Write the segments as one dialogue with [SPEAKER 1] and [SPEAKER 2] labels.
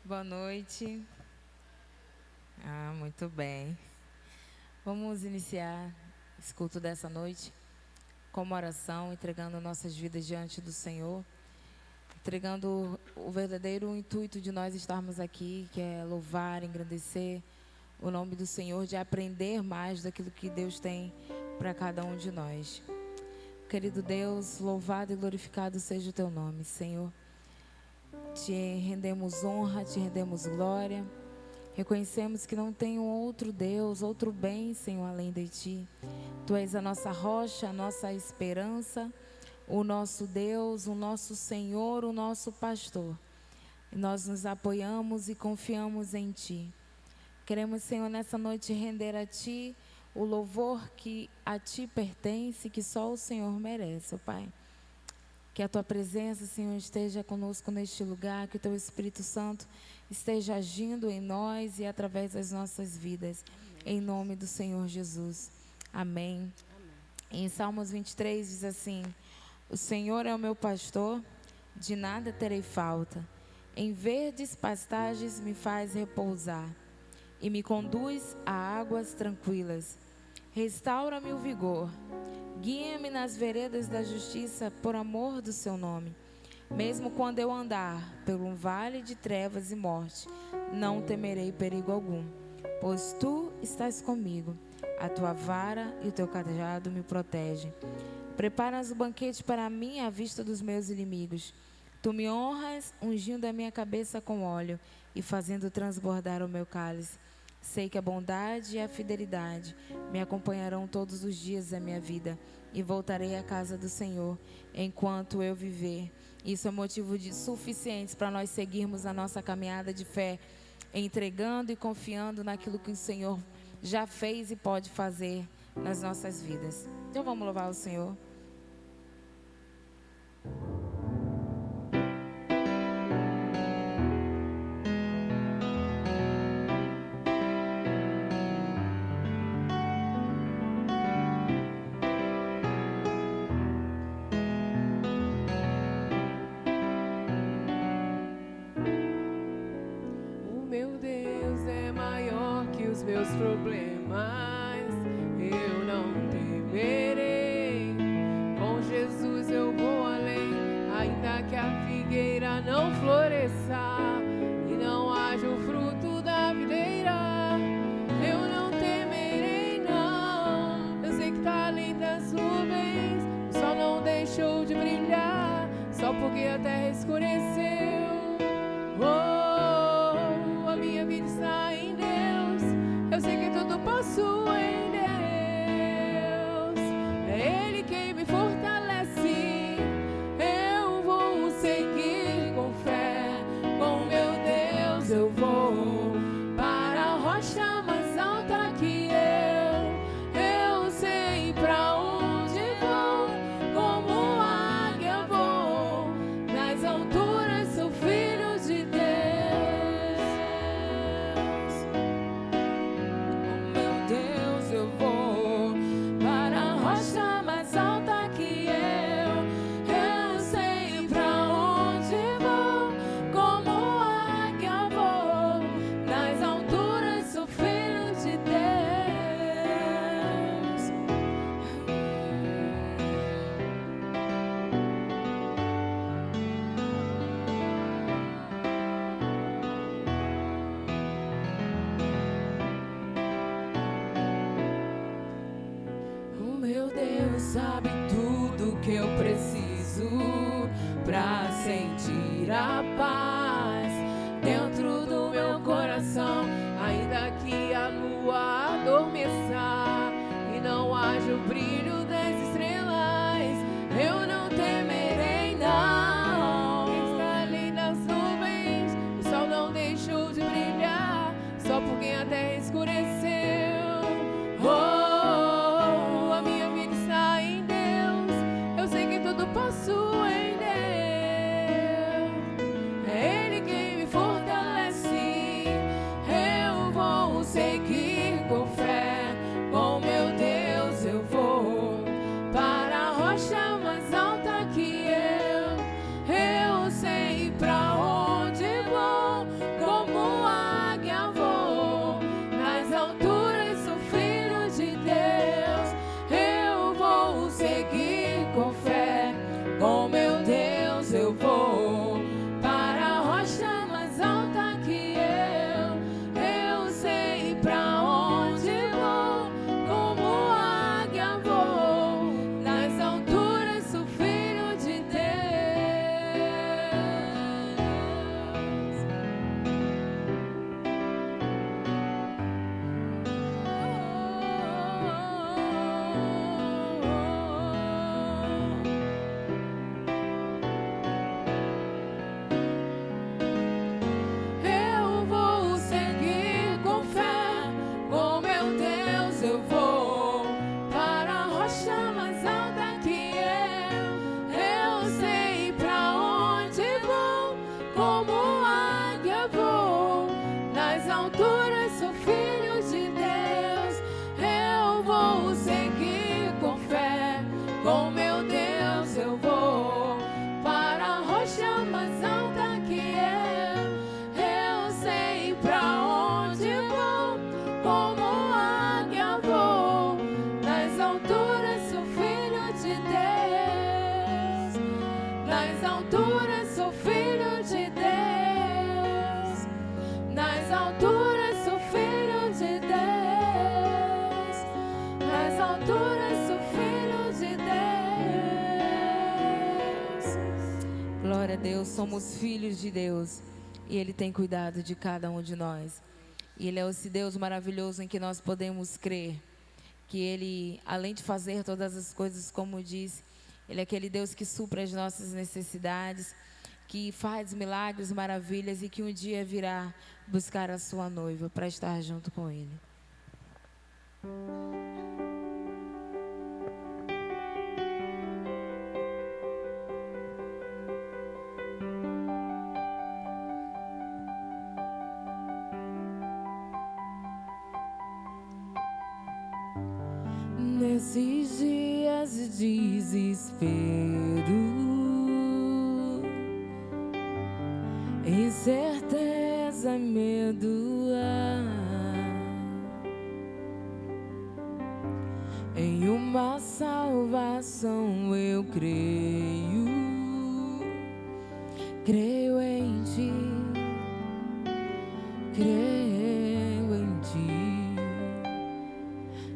[SPEAKER 1] Boa noite. Muito bem. Vamos iniciar esse culto dessa noite com uma oração, entregando nossas vidas diante do Senhor, entregando o verdadeiro intuito de nós estarmos aqui, que é louvar, engrandecer o nome do Senhor, de aprender mais daquilo que Deus tem para cada um de nós. Querido Deus, louvado e glorificado seja o teu nome, Senhor. Te rendemos honra, te rendemos glória. Reconhecemos que não tem um outro Deus, outro bem, Senhor, além de Ti. Tu és a nossa rocha, a nossa esperança, o nosso Deus, o nosso Senhor, o nosso pastor. E nós nos apoiamos e confiamos em Ti. Queremos, Senhor, nessa noite render a Ti o louvor que a Ti pertence, que só o Senhor merece, ó Pai. Que a Tua presença, Senhor, esteja conosco neste lugar, que o Teu Espírito Santo esteja agindo em nós e através das nossas vidas. Amém. Em nome do Senhor Jesus. Amém. Amém. Em Salmos 23 diz assim: o Senhor é o meu pastor, de nada terei falta. Em verdes pastagens me faz repousar e me conduz a águas tranquilas. Restaura-me o vigor. Guia-me nas veredas da justiça por amor do seu nome. Mesmo quando eu andar por um vale de trevas e morte, não temerei perigo algum, pois tu estás comigo. A tua vara e o teu cajado me protegem. Preparas o banquete para mim à vista dos meus inimigos. Tu me honras, ungindo a minha cabeça com óleo e fazendo transbordar o meu cálice. Sei que a bondade e a fidelidade me acompanharão todos os dias da minha vida e voltarei à casa do Senhor enquanto eu viver. Isso é motivo suficiente para nós seguirmos a nossa caminhada de fé, entregando e confiando naquilo que o Senhor já fez e pode fazer nas nossas vidas. Então vamos louvar o Senhor.
[SPEAKER 2] Meus problemas, eu não temerei. Com Jesus eu vou além, ainda que a figueira não floresça e não haja o fruto da videira. Eu não temerei, não. Eu sei que tá além das nuvens, o sol não deixou de brilhar só porque a terra escureceu. Oh, a minha vida está em Deus. Eu sei que tudo posso em Deus. É Ele quem me fortalece. Eu vou seguir com fé. Com meu Deus eu vou para a rocha mais alta que eu. Eu sei pra onde vou, como águia vou. Nas alturas sou filho de Deus. Sabe tudo que eu preciso pra sentir a paz dentro do meu coração, ainda que a lua adormeça e não haja o brilho das estrelas. Eu não temerei, não. Quem está além das nuvens, o sol não deixou de brilhar só porque a terra escureceu. Oh, posso em Deus. É como águia vou, nas alturas sou filho de Deus. Eu vou seguir com fé, com meu Deus eu vou para a rocha mais alta que eu sei pra onde vou, como águia vou, nas alturas sou filho de Deus, nas alturas sou filho de Deus, nas alturas sou filho de Deus, nas alturas sou filho de Deus.
[SPEAKER 1] Glória a Deus, somos filhos de Deus e Ele tem cuidado de cada um de nós. E Ele é esse Deus maravilhoso em que nós podemos crer. Que Ele, além de fazer todas as coisas como disse, Ele é aquele Deus que supra as nossas necessidades, que faz milagres, maravilhas e que um dia virá buscar a sua noiva para estar junto com Ele.
[SPEAKER 2] Nesses dias de desespero, incerteza e medo, em uma salvação eu creio, creio em ti, creio em ti.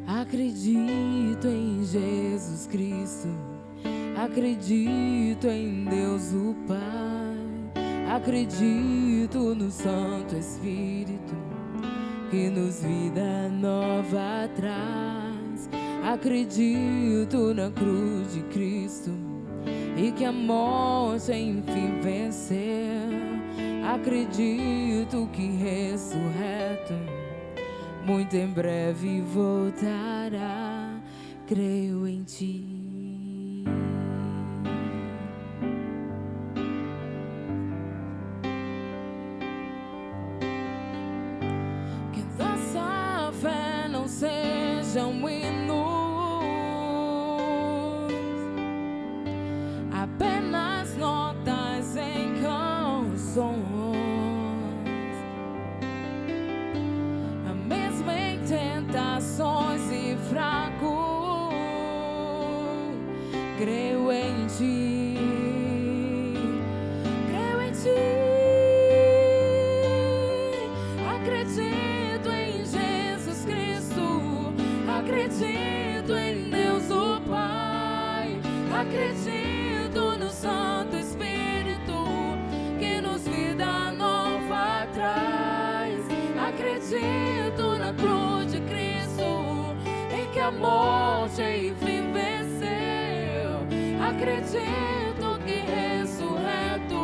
[SPEAKER 2] Acredito em Jesus Cristo, acredito em Deus o Pai, acredito no Santo Espírito que nos vida nova traz. Acredito na cruz de Cristo e que a morte enfim venceu. Acredito que ressurreto muito em breve voltará, creio em ti. Que nossa fé não seja um hino, apenas notas em canções, tentações e fraco, creio em ti, creio em ti. Acredito em Jesus Cristo, acredito em Deus o Pai, acredito no Santo Espírito que nos vida nova traz. Acredito na cruz de Cristo em que a morte enfim venceu. Acredito que ressurreto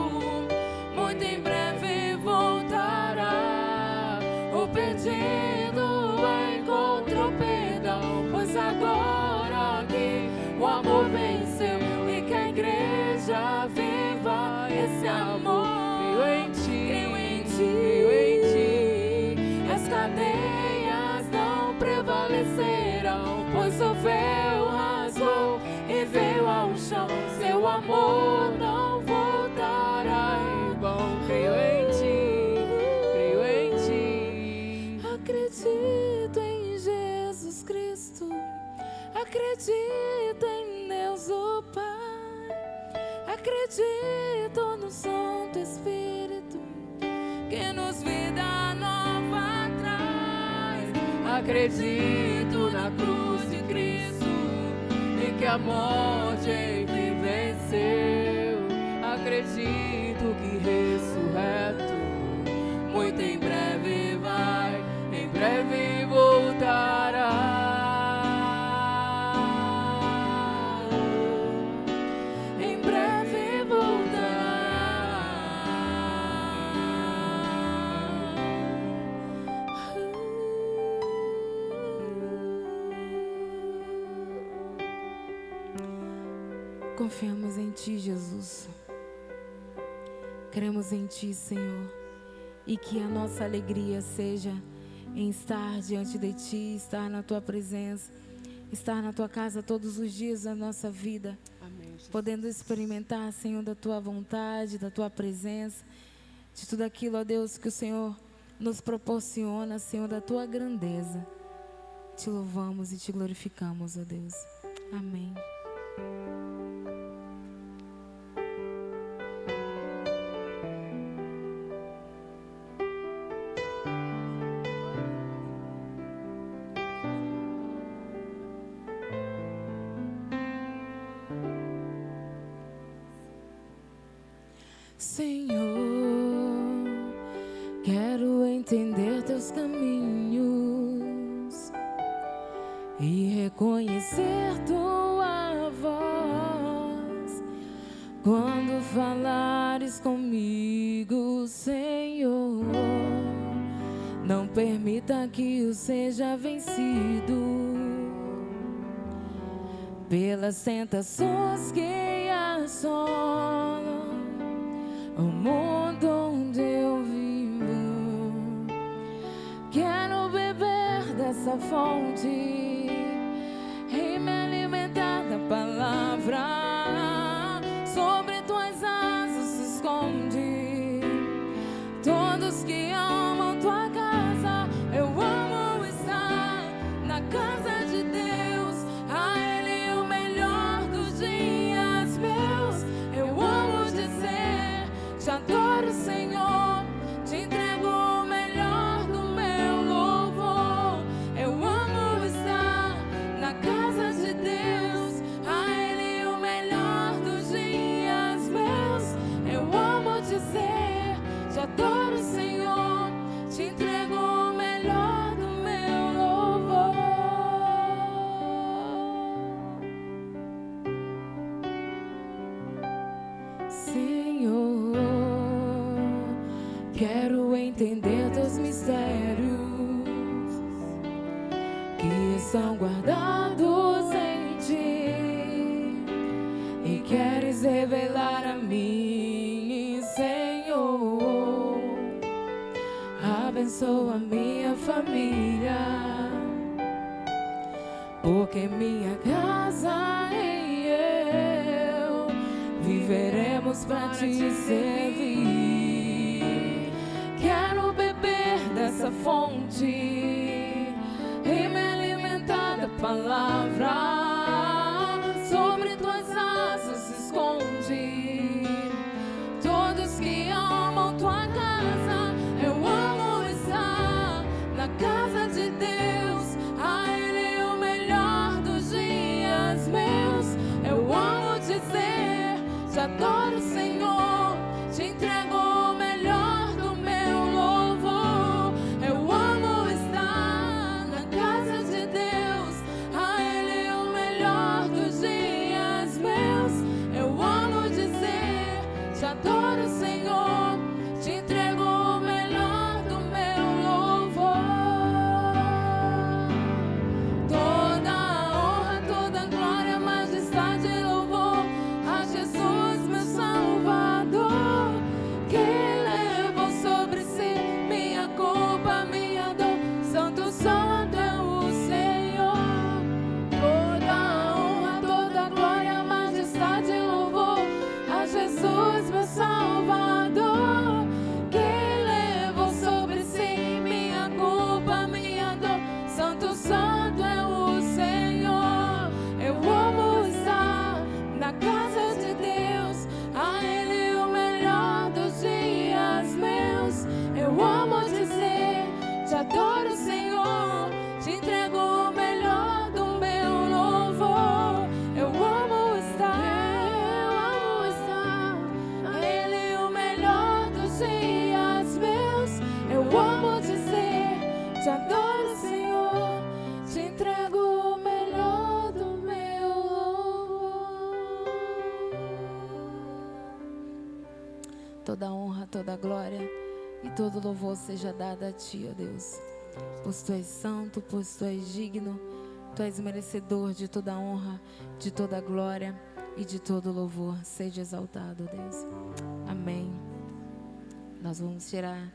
[SPEAKER 2] muito em breve voltará. O pedido encontrou perdão, pois agora que o amor venceu e que a igreja viva esse amor. Creio em ti, creio em ti, creio em ti. As cadeias não prevalecerão, pois o véu rasgou e veio ao chão. Seu amor não voltará em vão. Creio em ti, creio em ti. Acredito em Jesus Cristo, acredito em Deus o Pai, acredito no Santo Espírito que nos vida nova traz. Acredito na cruz de Cristo em que a morte enfim venceu. Acredito que ressurreto muito em breve vai, em breve voltará.
[SPEAKER 1] Confiamos em Ti, Jesus. Cremos em Ti, Senhor, e que a nossa alegria seja em estar diante de Ti, estar na Tua presença, estar na Tua casa todos os dias da nossa vida.
[SPEAKER 2] Amém, Jesus.
[SPEAKER 1] Podendo experimentar, Senhor, da Tua vontade, da Tua presença, de tudo aquilo, ó Deus, que o Senhor nos proporciona, Senhor, da Tua grandeza. Te louvamos e Te glorificamos, ó Deus. Amém. Senhor, quero entender Teus caminhos e reconhecer Tua voz quando falares comigo, Senhor. Não permita que eu seja vencido pelas tentações que assolam o mundo onde eu vivo. Quero beber dessa fonte e me alimentar da palavra. Sobre Tuas asas se esconde todos que amam Tua casa. Eu amo estar na casa de Deus, a Ele o melhor dos dias meus. Eu amo dizer: Te adoro, Senhor, Te entrego o melhor do meu louvor. Eu amo estar na casa de Deus, a Ele o melhor dos dias meus. Eu amo dizer: Te adoro, Senhor, Te entrego o melhor do meu louvor. Senhor, quero entender Teus mistérios que estão guardados em Ti e queres revelar a mim, Senhor. Abençoa minha família, porque minha casa e eu viveremos para Te servir. Quero beber dessa fonte e me alimentar da palavra. Sobre Tuas asas se esconde todos que amam Tua casa. Eu amo estar na casa de Deus, a Ele o melhor dos dias meus. Eu amo dizer: Te adoro, Senhor, Te entrego o melhor do meu louvor. Eu amo estar na casa de Deus, a Ele o melhor dos dias meus. Eu amo dizer: Te adoro, Senhor, Te entrego o melhor do meu louvor. Toda a honra, toda a glória, majestade e louvor a Jesus, meu Salvador, que levou sobre si minha culpa, minha dor. Santo, santo é o Senhor. Toda a honra, toda a glória, majestade e louvor a Jesus, meu Salvador, que levou sobre si minha culpa, minha dor. Santo, santo é o Senhor. Eu amo estar na casa de Deus, a Ele o melhor dos dias meus. Eu amo dizer: Te adoro, Senhor, Te entrego o melhor do meu louvor. Eu amo estar, a Ele o melhor dos dias meus. Eu amo dizer: Te adoro, Senhor, Te entrego o melhor do meu louvor. Toda honra, toda glória e todo louvor seja dado a Ti, ó Deus. Pois Tu és santo, pois Tu és digno, Tu és merecedor de toda honra, de toda glória e de todo louvor. Seja exaltado, ó Deus. Amém Nós vamos tirar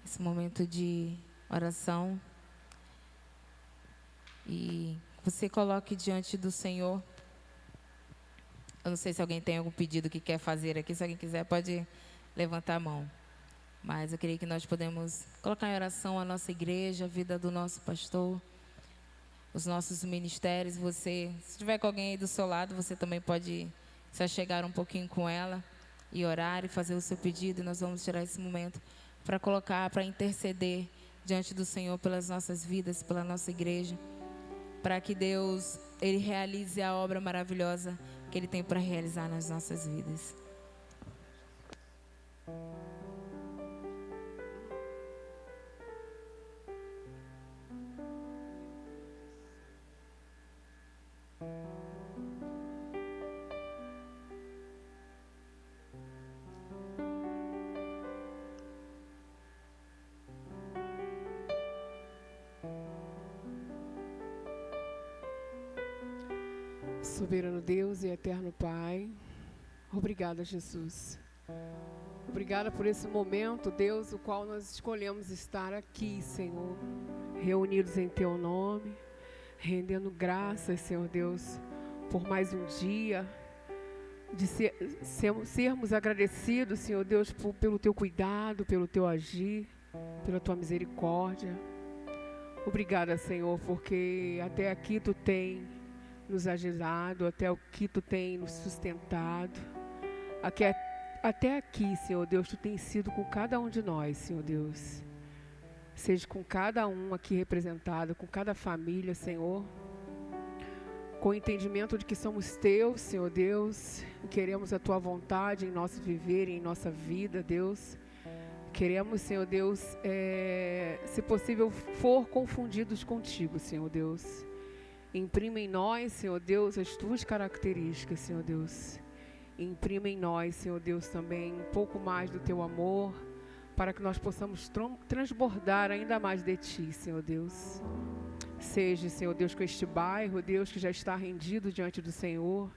[SPEAKER 1] esse momento de oração e você coloque diante do Senhor. Eu não sei se alguém tem algum pedido que quer fazer aqui. Se alguém quiser, pode levantar a mão. Mas eu queria que nós podemos colocar em oração a nossa igreja, a vida do nosso pastor, os nossos ministérios. Você, se tiver com alguém aí do seu lado, você também pode se achegar um pouquinho com ela e orar e fazer o seu pedido. E nós vamos tirar esse momento para colocar, para interceder diante do Senhor pelas nossas vidas, pela nossa igreja, para que Deus, Ele realize a obra maravilhosa que Ele tem para realizar nas nossas vidas.
[SPEAKER 2] Soberano Deus e eterno Pai, obrigada, Jesus. Obrigada por esse momento, Deus, o qual nós escolhemos estar aqui, Senhor, reunidos em Teu nome, rendendo graças, Senhor Deus, por mais um dia, de sermos agradecidos, Senhor Deus, pelo Teu cuidado, pelo Teu agir, pela Tua misericórdia. Obrigada, Senhor, porque até aqui Tu tem nos ajudado, até o que Tu tem nos sustentado. Até aqui, Senhor Deus, Tu tem sido com cada um de nós, Senhor Deus. Seja com cada um aqui representado, com cada família, Senhor. Com o entendimento de que somos Teus, Senhor Deus, e queremos a Tua vontade em nosso viver e em nossa vida, Deus. Queremos, Senhor Deus, se possível, for confundidos contigo, Senhor Deus. Imprima em nós, Senhor Deus, as Tuas características, Senhor Deus. Imprima em nós, Senhor Deus, também um pouco mais do Teu amor, para que nós possamos transbordar ainda mais de Ti, Senhor Deus. Seja, Senhor Deus, com este bairro, Deus, que já está rendido diante do Senhor.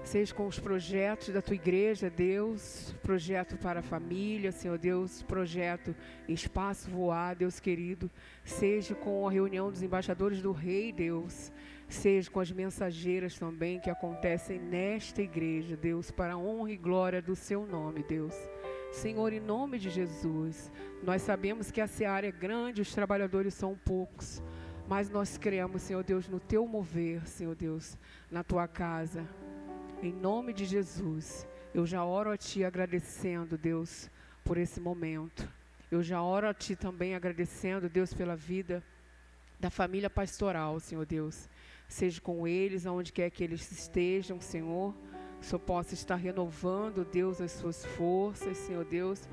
[SPEAKER 2] Seja com os projetos da Tua igreja, Deus, projeto para a família, Senhor Deus, projeto Espaço Voar, Deus querido. Seja com a reunião dos embaixadores do Rei, Deus. Seja com as mensageiras também que acontecem nesta igreja, Deus, para a honra e glória do Seu nome, Deus. Senhor, em nome de Jesus, nós sabemos que a seara é grande, os trabalhadores são poucos, mas nós cremos, Senhor Deus, no Teu mover, Senhor Deus, na Tua casa. Em nome de Jesus, eu já oro a Ti agradecendo, Deus, por esse momento. Eu já oro a Ti também agradecendo, Deus, pela vida da família pastoral, Senhor Deus. Seja com eles, aonde quer que eles estejam, Senhor. Que o Senhor possa estar renovando, Deus, as suas forças, Senhor Deus.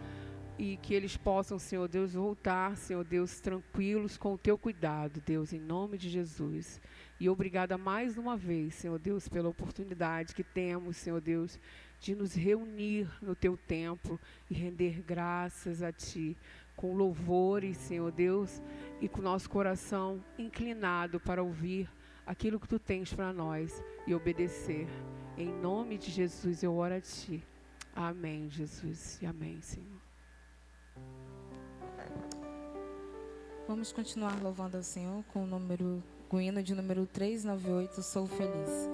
[SPEAKER 2] E que eles possam, Senhor Deus, voltar, Senhor Deus, tranquilos com o Teu cuidado, Deus, em nome de Jesus. E obrigada mais uma vez, Senhor Deus, pela oportunidade que temos, Senhor Deus, de nos reunir no Teu templo e render graças a Ti, com louvores, Senhor Deus, e com nosso coração inclinado para ouvir aquilo que Tu tens para nós e obedecer. Em nome de Jesus eu oro a Ti. Amém, Jesus, e amém, Senhor.
[SPEAKER 1] Vamos continuar louvando ao Senhor com o hino de número 398, Sou Feliz.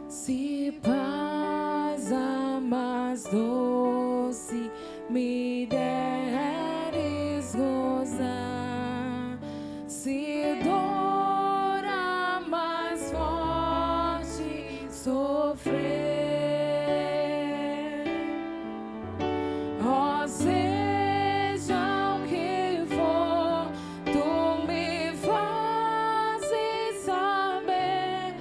[SPEAKER 2] Se paz a mais doce me deres gozar, se dor a mais forte sofrer, ó, seja o que for, Tu me fazes saber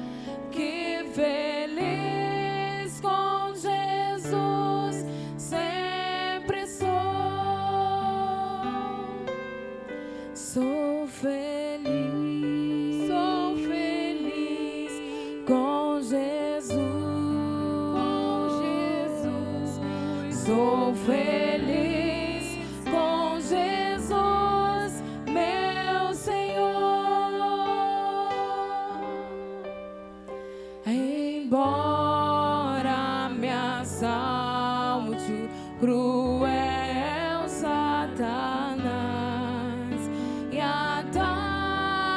[SPEAKER 2] que feliz com Jesus sempre sou. Sou feliz com Jesus, meu Senhor. Embora me assalte o cruel Satanás e ataque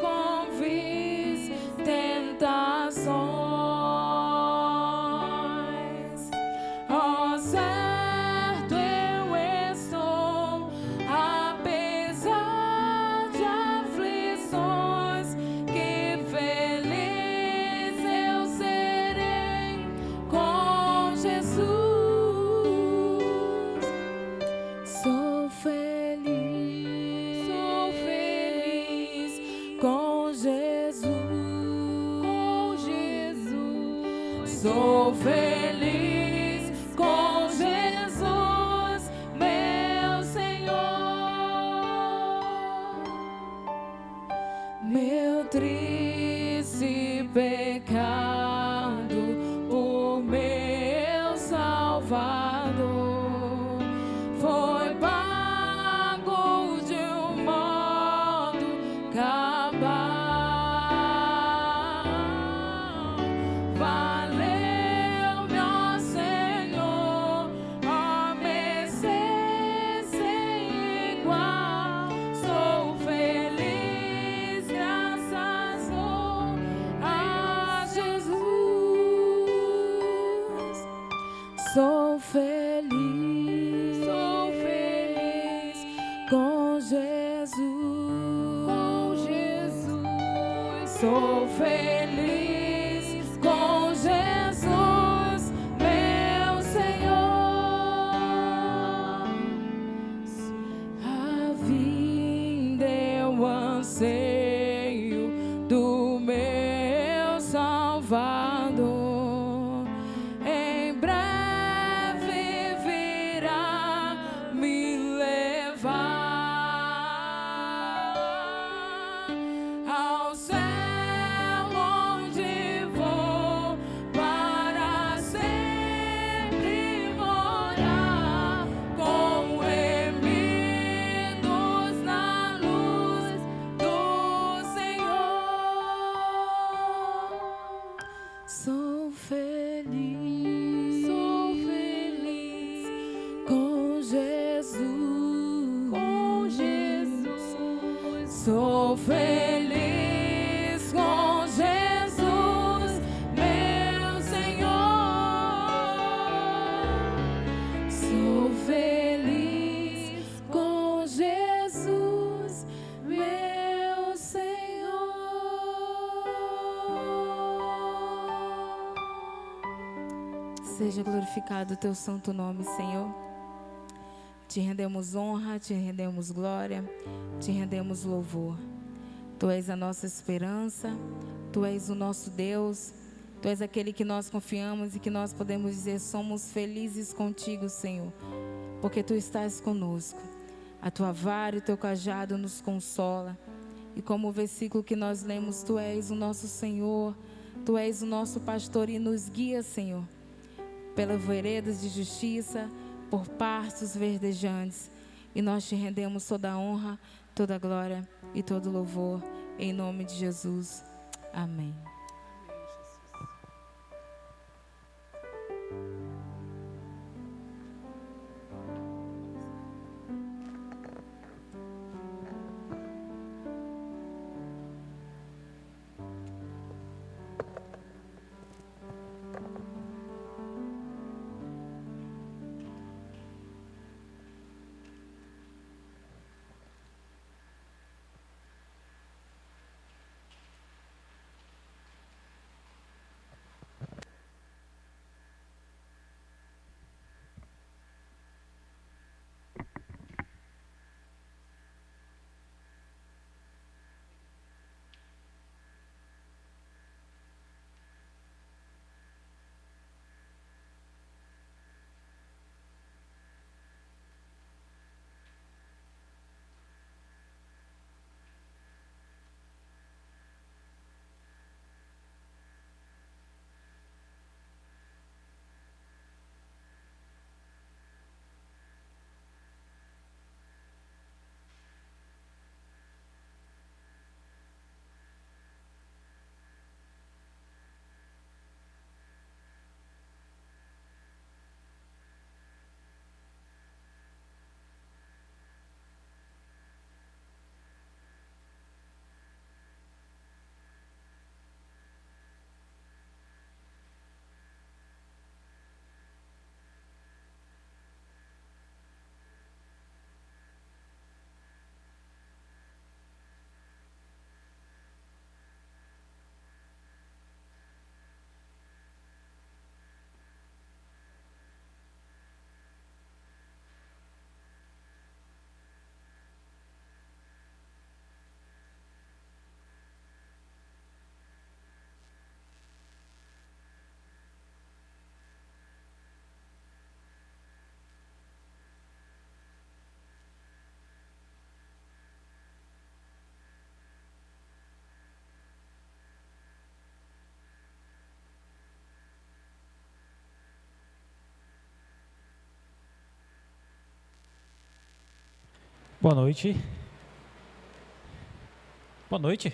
[SPEAKER 2] com vis tentações, ó certo eu estou, apesar de aflições, que feliz eu serei com Jesus. Sou feliz com Jesus, Sou feliz com Jesus, meu Senhor. Meu triste pecado por meu Salvador foi pago de um modo cabal. Valeu-me, ó Senhor, ó mercê sem igual. Sou feliz, graças a Jesus. Sou feliz com Jesus, Sou feliz com Jesus, meu Senhor. A vinda é o anseio do meu Salvador. Em breve virá me levar ao céu, onde vou para sempre morar com remidos na luz do Senhor. Sou feliz com Jesus, Sou feliz com Jesus, meu Senhor. Sou feliz com Jesus, meu Senhor.
[SPEAKER 1] Seja glorificado o teu santo nome, Senhor. Te rendemos honra, te rendemos glória, te rendemos louvor. Tu és a nossa esperança, Tu és o nosso Deus, Tu és aquele que nós confiamos e que nós podemos dizer: somos felizes contigo, Senhor, porque Tu estás conosco. A Tua vara e o Teu cajado nos consola. E como o versículo que nós lemos, Tu és o nosso Senhor, Tu és o nosso pastor e nos guia, Senhor, pelas veredas de justiça, por pastos verdejantes. E nós te rendemos toda a honra, toda a glória e todo o louvor, em nome de Jesus. Amém.
[SPEAKER 3] Boa noite. Boa noite.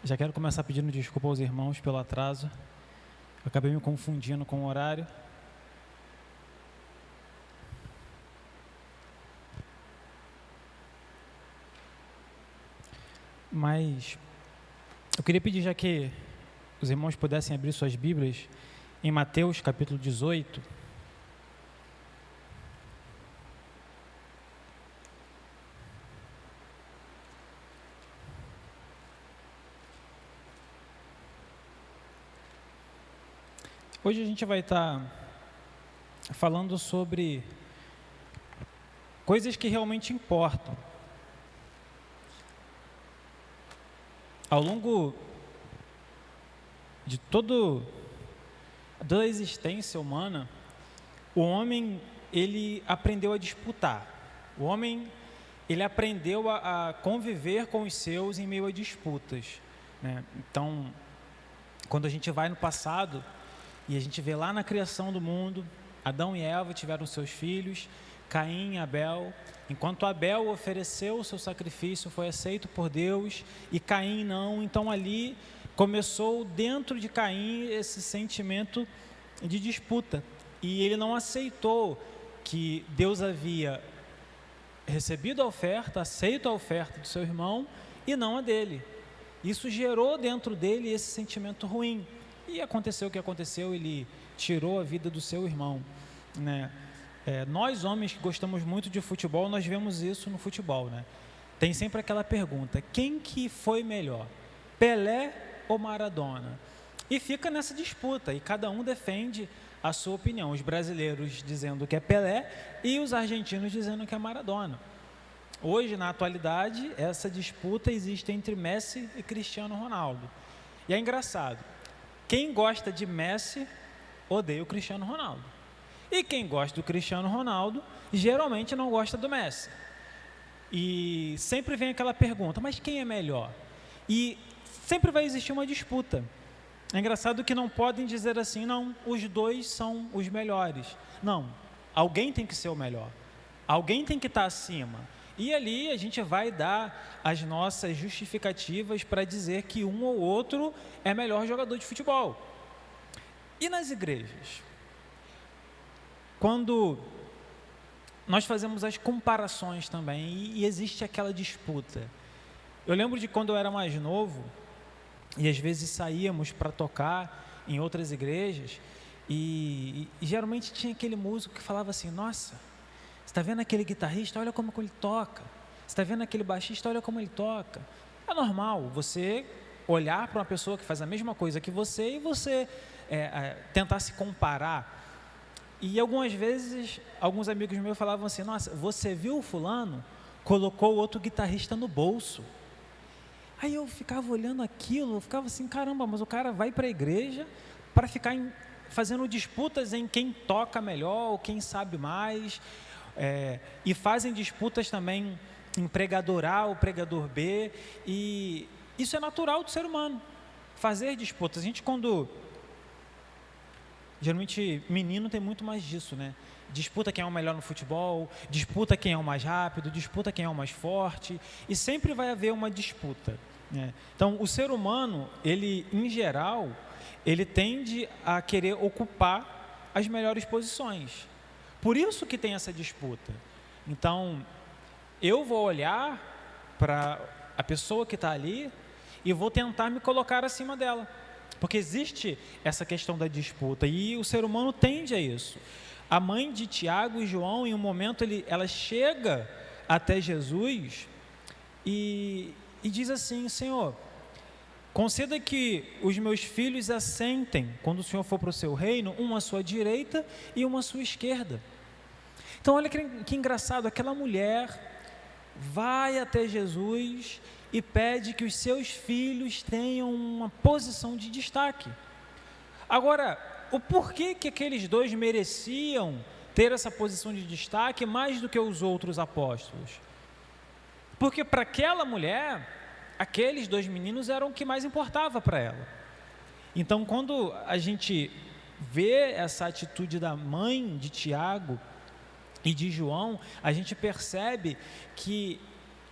[SPEAKER 3] Já quero começar pedindo desculpa aos irmãos pelo atraso. Eu acabei me confundindo com o horário. Mas eu queria pedir, já que os irmãos pudessem abrir suas Bíblias em Mateus capítulo 18. Hoje a gente vai estar falando sobre coisas que realmente importam. Ao longo de toda a existência humana, o homem, ele aprendeu a disputar. O homem, ele aprendeu a conviver com os seus em meio a disputas, né? Então, quando a gente vai no passado e a gente vê lá na criação do mundo, Adão e Eva tiveram seus filhos, Caim e Abel. Enquanto Abel ofereceu o seu sacrifício, foi aceito por Deus, e Caim não. Então ali começou dentro de Caim esse sentimento de disputa. E ele não aceitou que Deus havia recebido a oferta, aceito a oferta do seu irmão e não a dele. Isso gerou dentro dele esse sentimento ruim. E aconteceu o que aconteceu, ele tirou a vida do seu irmão, né? Nós homens que gostamos muito de futebol, nós vemos isso no futebol, né? Tem sempre aquela pergunta: quem que foi melhor, Pelé ou Maradona? E fica nessa disputa, e cada um defende a sua opinião. Os brasileiros dizendo que é Pelé e os argentinos dizendo que é Maradona. Hoje, na atualidade, essa disputa existe entre Messi e Cristiano Ronaldo. E é engraçado, quem gosta de Messi odeia o Cristiano Ronaldo. E quem gosta do Cristiano Ronaldo, geralmente não gosta do Messi. E sempre vem aquela pergunta: mas quem é melhor? E sempre vai existir uma disputa. É engraçado que não podem dizer assim: não, os dois são os melhores. Não, alguém tem que ser o melhor. Alguém tem que estar acima. E ali a gente vai dar as nossas justificativas para dizer que um ou outro é melhor jogador de futebol. E nas igrejas? Quando nós fazemos as comparações também, e existe aquela disputa. Eu lembro de quando eu era mais novo, e às vezes saíamos para tocar em outras igrejas, e geralmente tinha aquele músico que falava assim: nossa, você está vendo aquele guitarrista? Olha como ele toca. Você está vendo aquele baixista? Olha como ele toca. É normal você olhar para uma pessoa que faz a mesma coisa que você e você tentar se comparar. E algumas vezes, alguns amigos meus falavam assim: nossa, você viu o fulano? Colocou o outro guitarrista no bolso. Aí eu ficava olhando aquilo, eu ficava assim: caramba, mas o cara vai para a igreja para ficar fazendo disputas em quem toca melhor, ou quem sabe mais, e fazem disputas também em pregador A ou pregador B, e isso é natural do ser humano, fazer disputas. A gente, geralmente menino tem muito mais disso, né? Disputa quem é o melhor no futebol, disputa quem é o mais rápido, disputa quem é o mais forte, e sempre vai haver uma disputa, né? Então, o ser humano, ele, em geral, ele tende a querer ocupar as melhores posições. Por isso que tem essa disputa. Então, eu vou olhar para a pessoa que está ali e vou tentar me colocar acima dela. Porque existe essa questão da disputa e o ser humano tende a isso. A mãe de Tiago e João, em um momento, ela chega até Jesus e diz assim: Senhor, conceda que os meus filhos assentem, quando o Senhor for para o seu reino, um à sua direita e um à sua esquerda. Então, olha que engraçado, aquela mulher vai até Jesus e pede que os seus filhos tenham uma posição de destaque. Agora, o porquê que aqueles dois mereciam ter essa posição de destaque mais do que os outros apóstolos? Porque para aquela mulher, aqueles dois meninos eram o que mais importava para ela. Então, quando a gente vê essa atitude da mãe de Tiago e de João, a gente percebe que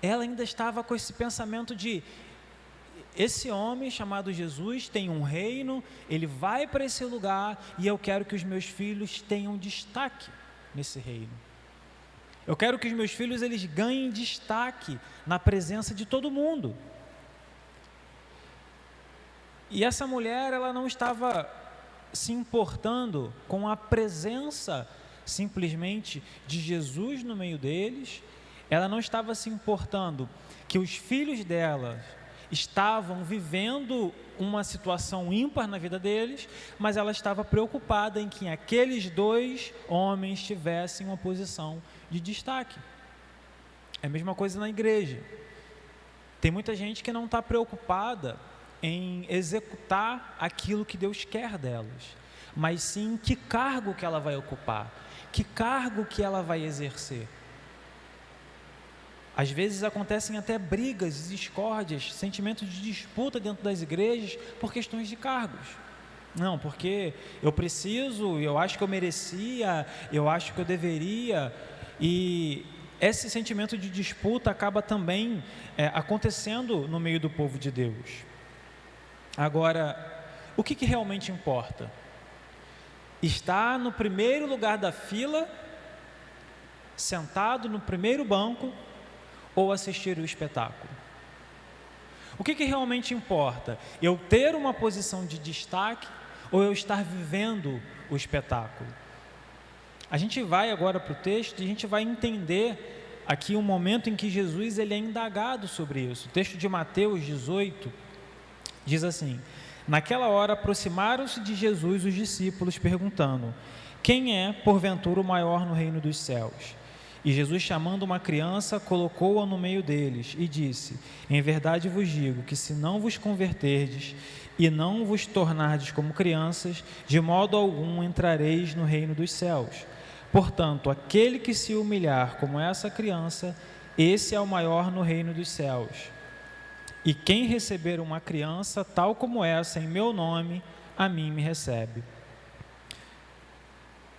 [SPEAKER 3] ela ainda estava com esse pensamento de: esse homem chamado Jesus tem um reino, ele vai para esse lugar e eu quero que os meus filhos tenham destaque nesse reino. Eu quero que os meus filhos eles ganhem destaque na presença de todo mundo. E essa mulher, ela não estava se importando com a presença simplesmente de Jesus no meio deles, ela não estava se importando que os filhos dela estavam vivendo uma situação ímpar na vida deles, mas ela estava preocupada em que aqueles dois homens tivessem uma posição de destaque. É a mesma coisa na igreja. Tem muita gente que não está preocupada em executar aquilo que Deus quer delas, mas sim que cargo que ela vai ocupar, que cargo que ela vai exercer. Às vezes acontecem até brigas, discórdias, sentimentos de disputa dentro das igrejas por questões de cargos. Não, porque eu preciso, eu acho que eu merecia, eu acho que eu deveria, e esse sentimento de disputa acaba também acontecendo no meio do povo de Deus. Agora, o que realmente importa? Estar no primeiro lugar da fila, sentado no primeiro banco, ou assistir o espetáculo? O que realmente importa? Eu ter uma posição de destaque ou eu estar vivendo o espetáculo? A gente vai agora para o texto e a gente vai entender aqui um momento em que Jesus ele é indagado sobre isso. O texto de Mateus 18 diz assim: naquela hora aproximaram-se de Jesus os discípulos perguntando: quem é porventura o maior no reino dos céus? E Jesus, chamando uma criança, colocou-a no meio deles e disse: em verdade vos digo que se não vos converterdes e não vos tornardes como crianças, de modo algum entrareis no reino dos céus. Portanto, aquele que se humilhar como essa criança, esse é o maior no reino dos céus. E quem receber uma criança tal como essa em meu nome, a mim me recebe.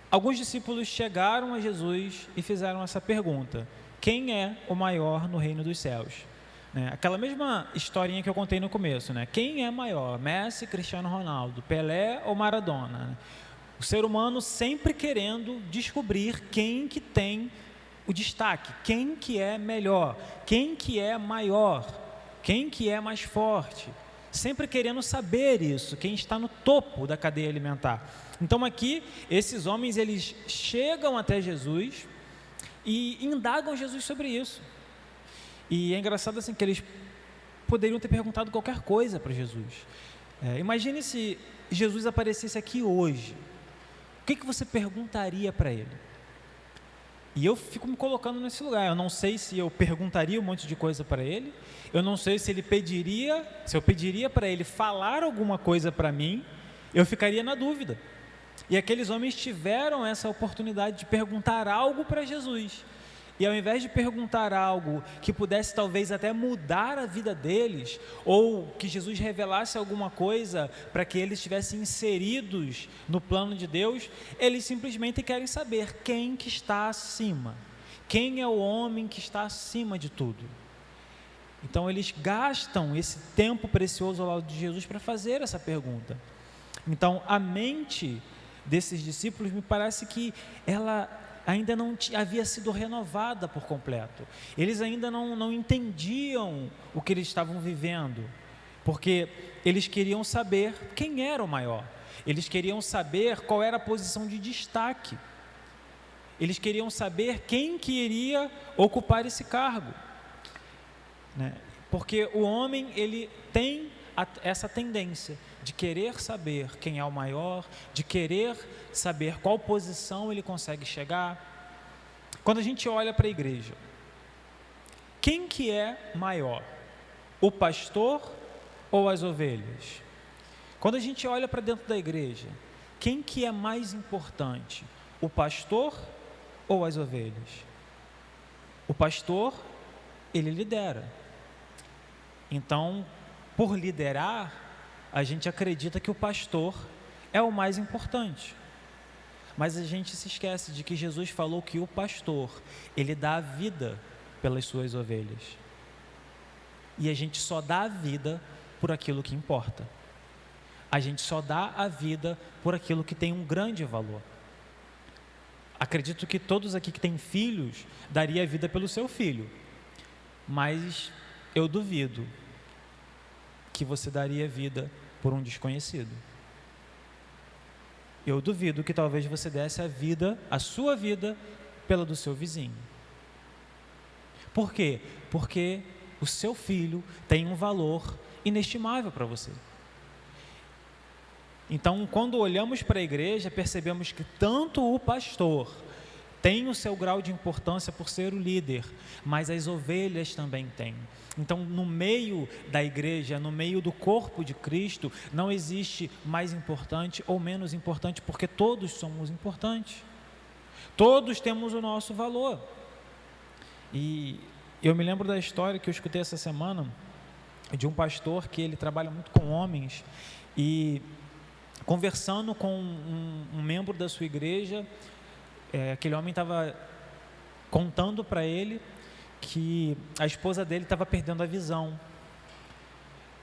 [SPEAKER 3] Alguns discípulos chegaram a Jesus e fizeram essa pergunta: quem é o maior no reino dos céus? Aquela mesma historinha que eu contei no começo, quem é maior, Messi, Cristiano Ronaldo, Pelé ou Maradona? O ser humano sempre querendo descobrir quem que tem o destaque, quem que é melhor, quem que é maior, quem que é mais forte, sempre querendo saber isso, quem está no topo da cadeia alimentar. Então aqui, esses homens, eles chegam até Jesus e indagam Jesus sobre isso. E é engraçado assim que eles poderiam ter perguntado qualquer coisa para Jesus. Imagine se Jesus aparecesse aqui hoje. O que você perguntaria para ele? E eu fico me colocando nesse lugar. Eu não sei se eu perguntaria um monte de coisa para ele. Eu não sei se eu pediria para ele falar alguma coisa para mim. Eu ficaria na dúvida. E aqueles homens tiveram essa oportunidade de perguntar algo para Jesus. E ao invés de perguntar algo que pudesse talvez até mudar a vida deles, ou que Jesus revelasse alguma coisa para que eles estivessem inseridos no plano de Deus, eles simplesmente querem saber quem que está acima, quem é o homem que está acima de tudo. Então eles gastam esse tempo precioso ao lado de Jesus para fazer essa pergunta. Então a mente desses discípulos me parece que ela ainda não havia sido renovada por completo. Eles ainda não entendiam o que eles estavam vivendo, porque eles queriam saber quem era o maior. Eles queriam saber qual era a posição de destaque. Eles queriam saber quem que iria ocupar esse cargo. Porque o homem, ele tem essa tendência de querer saber quem é o maior, de querer saber qual posição ele consegue chegar. Quando a gente olha para a igreja, quem que é maior? O pastor ou as ovelhas? Quando a gente olha para dentro da igreja, quem que é mais importante? O pastor ou as ovelhas? O pastor, ele lidera. Então, por liderar, a gente acredita que o pastor é o mais importante. mas a gente se esquece de que Jesus falou que o pastor, ele dá a vida pelas suas ovelhas. E a gente só dá a vida por aquilo que importa. A gente só dá a vida por aquilo que tem um grande valor. Acredito que todos aqui que têm filhos daria a vida pelo seu filho, mas eu duvido que você daria vida por um desconhecido. Eu duvido que talvez você desse a sua vida, pela do seu vizinho. Por quê? Porque o seu filho tem um valor inestimável para você. Então, quando olhamos para a igreja, percebemos que tanto o pastor tem o seu grau de importância por ser o líder, mas as ovelhas também têm. Então, no meio da igreja, no meio do corpo de Cristo, não existe mais importante ou menos importante, porque todos somos importantes. Todos temos o nosso valor. E eu me lembro da história que eu escutei essa semana de um pastor que ele trabalha muito com homens e conversando com um membro da sua igreja, aquele homem estava contando para ele que a esposa dele estava perdendo a visão.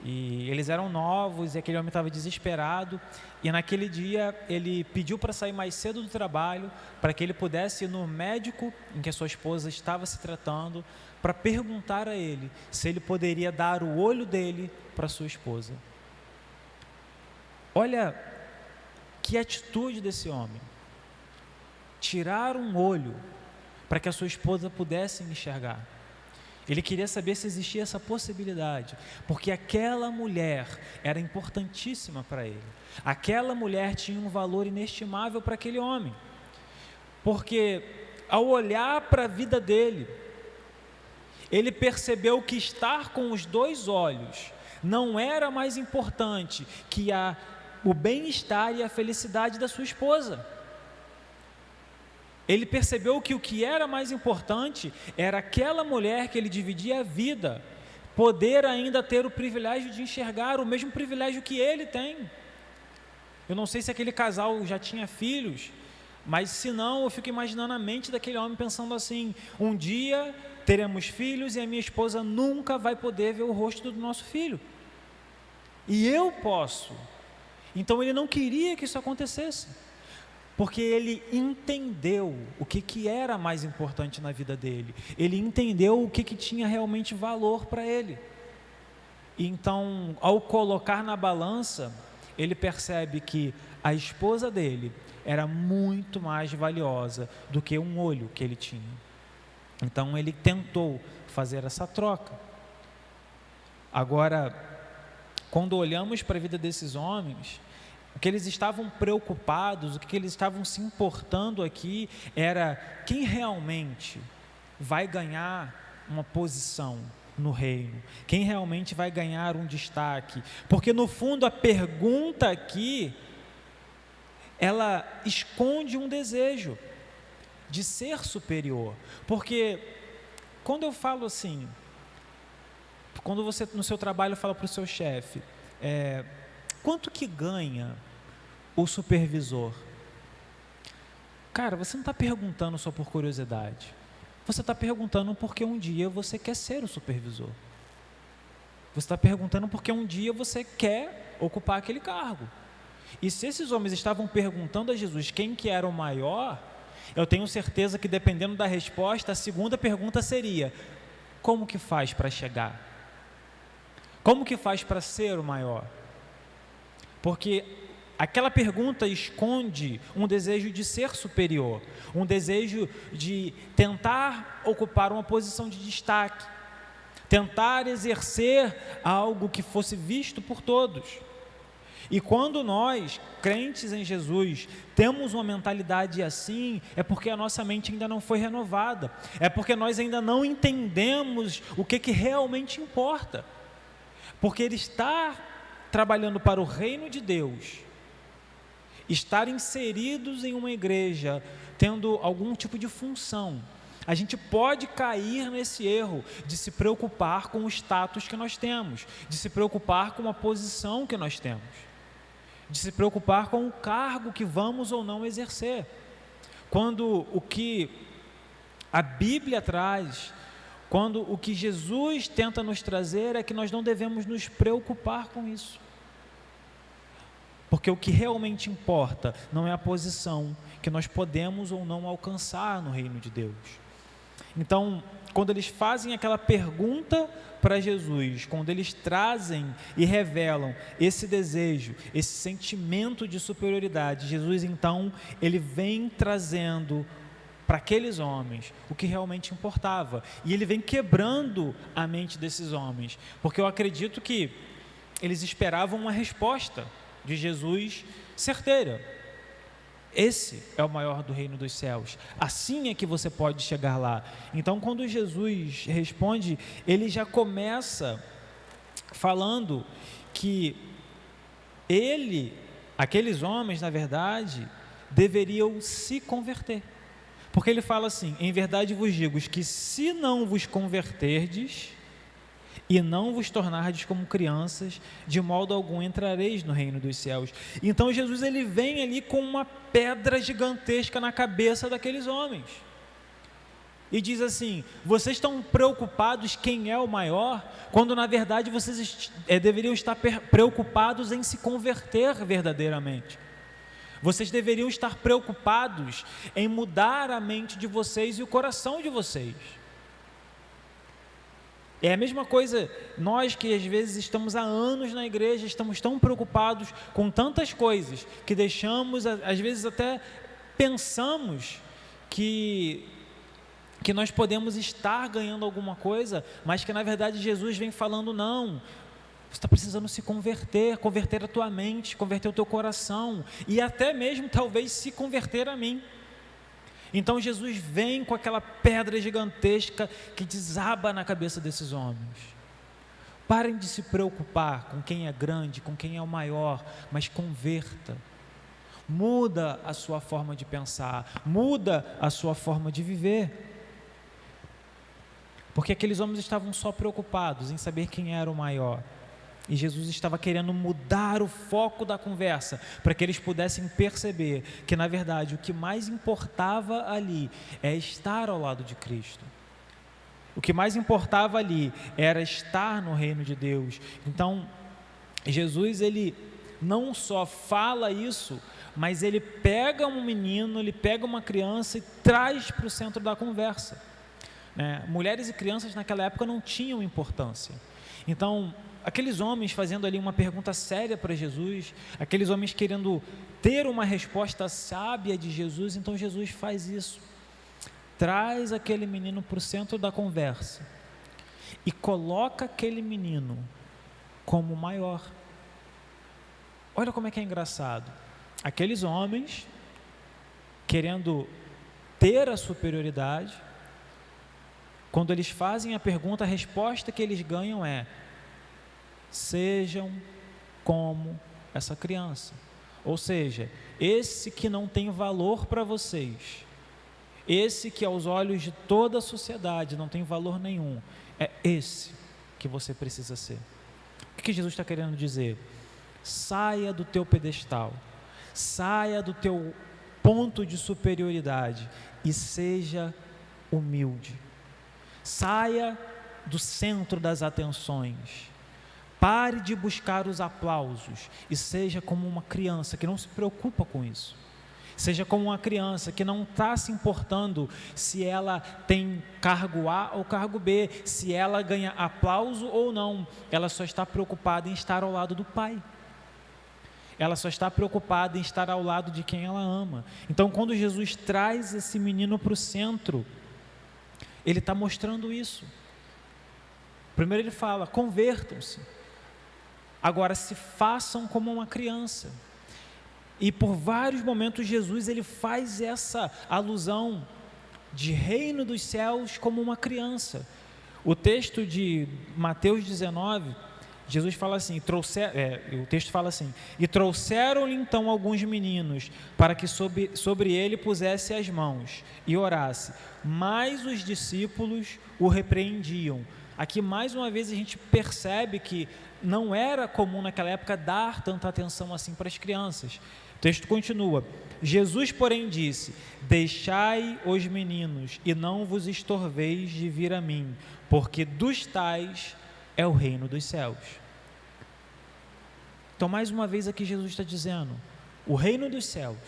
[SPEAKER 3] E eles eram novos e aquele homem estava desesperado. E naquele dia ele pediu para sair mais cedo do trabalho, para que ele pudesse ir no médico em que a sua esposa estava se tratando, para perguntar a ele se ele poderia dar o olho dele para sua esposa. Olha que atitude desse homem. Tirar um olho para que a sua esposa pudesse enxergar. Ele queria saber se existia essa possibilidade, porque aquela mulher era importantíssima para ele. Aquela mulher tinha um valor inestimável para aquele homem. Porque ao olhar para a vida dele, ele percebeu que estar com os dois olhos não era mais importante que o bem-estar e a felicidade da sua esposa. Ele percebeu que o que era mais importante era aquela mulher que ele dividia a vida, poder ainda ter o privilégio de enxergar o mesmo privilégio que ele tem. Eu não sei se aquele casal já tinha filhos, mas se não, eu fico imaginando a mente daquele homem pensando assim: um dia teremos filhos e a minha esposa nunca vai poder ver o rosto do nosso filho. E eu posso. Então ele não queria que isso acontecesse, porque ele entendeu o que era mais importante na vida dele. Ele entendeu o que tinha realmente valor para ele. E então, ao colocar na balança, ele percebe que a esposa dele era muito mais valiosa do que um olho que ele tinha. Então ele tentou fazer essa troca. Agora, quando olhamos para a vida desses homens, o que eles estavam preocupados, o que eles estavam se importando aqui era quem realmente vai ganhar uma posição no reino, quem realmente vai ganhar um destaque. Porque no fundo a pergunta aqui, ela esconde um desejo de ser superior. Porque quando eu falo assim, quando você no seu trabalho fala para o seu chefe, quanto que ganha o supervisor? Cara, você não está perguntando só por curiosidade. Você está perguntando porque um dia você quer ser o supervisor. Você está perguntando porque um dia você quer ocupar aquele cargo. E se esses homens estavam perguntando a Jesus quem que era o maior, eu tenho certeza que, dependendo da resposta, a segunda pergunta seria: como que faz para chegar? Como que faz para ser o maior? Porque aquela pergunta esconde um desejo de ser superior, um desejo de tentar ocupar uma posição de destaque, tentar exercer algo que fosse visto por todos. E quando nós, crentes em Jesus, temos uma mentalidade assim, é porque a nossa mente ainda não foi renovada, é porque nós ainda não entendemos o que realmente importa. Porque ele está trabalhando para o reino de Deus, estar inseridos em uma igreja, tendo algum tipo de função, a gente pode cair nesse erro de se preocupar com o status que nós temos, de se preocupar com a posição que nós temos, de se preocupar com o cargo que vamos ou não exercer. quando o que a Bíblia traz, quando o que Jesus tenta nos trazer é que nós não devemos nos preocupar com isso. Porque o que realmente importa não é a posição que nós podemos ou não alcançar no reino de Deus. Então, quando eles fazem aquela pergunta para Jesus, quando eles trazem e revelam esse desejo, esse sentimento de superioridade, Jesus então, ele vem trazendo para aqueles homens o que realmente importava. E ele vem quebrando a mente desses homens, porque eu acredito que eles esperavam uma resposta de Jesus certeira. Esse é o maior do reino dos céus. Assim é que você pode chegar lá. Então, quando Jesus responde, ele já começa falando que aqueles homens, na verdade, deveriam se converter. Porque ele fala assim: em verdade vos digo que se não vos converterdes e não vos tornardes como crianças, de modo algum entrareis no reino dos céus. Então Jesus, ele vem ali com uma pedra gigantesca na cabeça daqueles homens e diz assim: vocês estão preocupados quem é o maior, quando na verdade vocês deveriam estar preocupados em se converter verdadeiramente. Vocês deveriam estar preocupados em mudar a mente de vocês e o coração de vocês. É a mesma coisa, nós que às vezes estamos há anos na igreja, estamos tão preocupados com tantas coisas, que deixamos, às vezes até pensamos que nós podemos estar ganhando alguma coisa, mas que na verdade Jesus vem falando: não, você está precisando se converter a tua mente, converter o teu coração, e até mesmo talvez se converter a mim. Então Jesus vem com aquela pedra gigantesca que desaba na cabeça desses homens. Parem de se preocupar com quem é grande, com quem é o maior, mas converta. Muda a sua forma de pensar, muda a sua forma de viver. Porque aqueles homens estavam só preocupados em saber quem era o maior. E Jesus estava querendo mudar o foco da conversa, para que eles pudessem perceber que, na verdade, o que mais importava ali é estar ao lado de Cristo. O que mais importava ali era estar no reino de Deus. Então, Jesus, ele não só fala isso, mas ele pega um menino, ele pega uma criança e traz para o centro da conversa. Mulheres e crianças naquela época não tinham importância. Então, aqueles homens fazendo ali uma pergunta séria para Jesus, aqueles homens querendo ter uma resposta sábia de Jesus, então Jesus faz isso, traz aquele menino para o centro da conversa e coloca aquele menino como maior. Olha como é que é engraçado, aqueles homens querendo ter a superioridade, quando eles fazem a pergunta, a resposta que eles ganham é: sejam como essa criança. Ou seja, esse que não tem valor para vocês, esse que aos olhos de toda a sociedade não tem valor nenhum, é esse que você precisa ser. O que Jesus está querendo dizer? Saia do teu pedestal, saia do teu ponto de superioridade e seja humilde. Saia do centro das atenções. Pare de buscar os aplausos e seja como uma criança que não se preocupa com isso. Seja como uma criança que não está se importando se ela tem cargo A ou cargo B, se ela ganha aplauso ou não. Ela só está preocupada em estar ao lado do Pai. Ela só está preocupada em estar ao lado de quem ela ama. Então, quando Jesus traz esse menino para o centro, ele está mostrando isso. Primeiro ele fala: convertam-se. Agora se façam como uma criança. E por vários momentos Jesus, ele faz essa alusão de reino dos céus como uma criança. O texto de Mateus 19, Jesus fala assim, o texto fala assim: e trouxeram-lhe então alguns meninos, para que sobre ele pusesse as mãos e orasse, mas os discípulos o repreendiam. Aqui mais uma vez a gente percebe que não era comum naquela época dar tanta atenção assim para as crianças. texto continua: Jesus, porém, disse: deixai os meninos e não vos estorveis de vir a mim, porque dos tais é o reino dos céus. Então, mais uma vez aqui Jesus está dizendo, o reino dos céus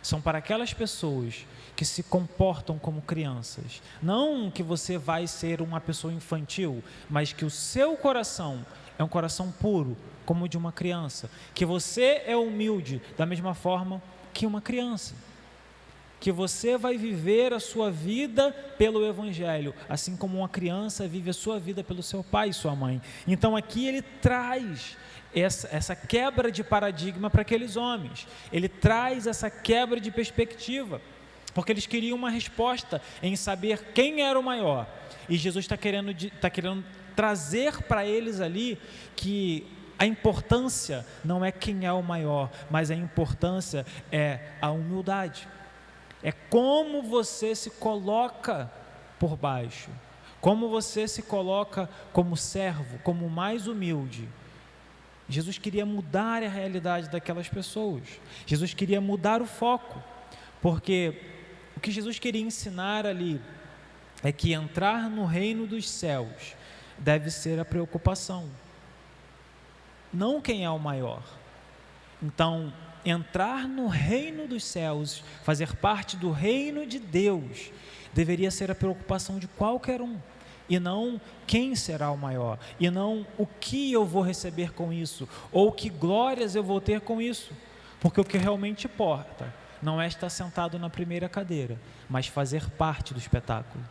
[SPEAKER 3] são para aquelas pessoas que se comportam como crianças. Não que você vai ser uma pessoa infantil, mas que o seu coração é um coração puro, como o de uma criança. Que você é humilde da mesma forma que uma criança. Que você vai viver a sua vida pelo Evangelho, assim como uma criança vive a sua vida pelo seu pai e sua mãe. Então aqui ele traz essa quebra de paradigma para aqueles homens. Ele traz essa quebra de perspectiva, porque eles queriam uma resposta em saber quem era o maior. E Jesus está querendo trazer para eles ali que a importância não é quem é o maior, mas a importância é a humildade. É como você se coloca por baixo, como você se coloca como servo, como mais humilde. Jesus queria mudar a realidade daquelas pessoas. Jesus queria mudar o foco, porque o que Jesus queria ensinar ali é que entrar no reino dos céus deve ser a preocupação, não quem é o maior. Então, entrar no reino dos céus, fazer parte do reino de Deus, deveria ser a preocupação de qualquer um, e não quem será o maior, e não o que eu vou receber com isso, ou que glórias eu vou ter com isso, porque o que realmente importa não é estar sentado na primeira cadeira, mas fazer parte do espetáculo.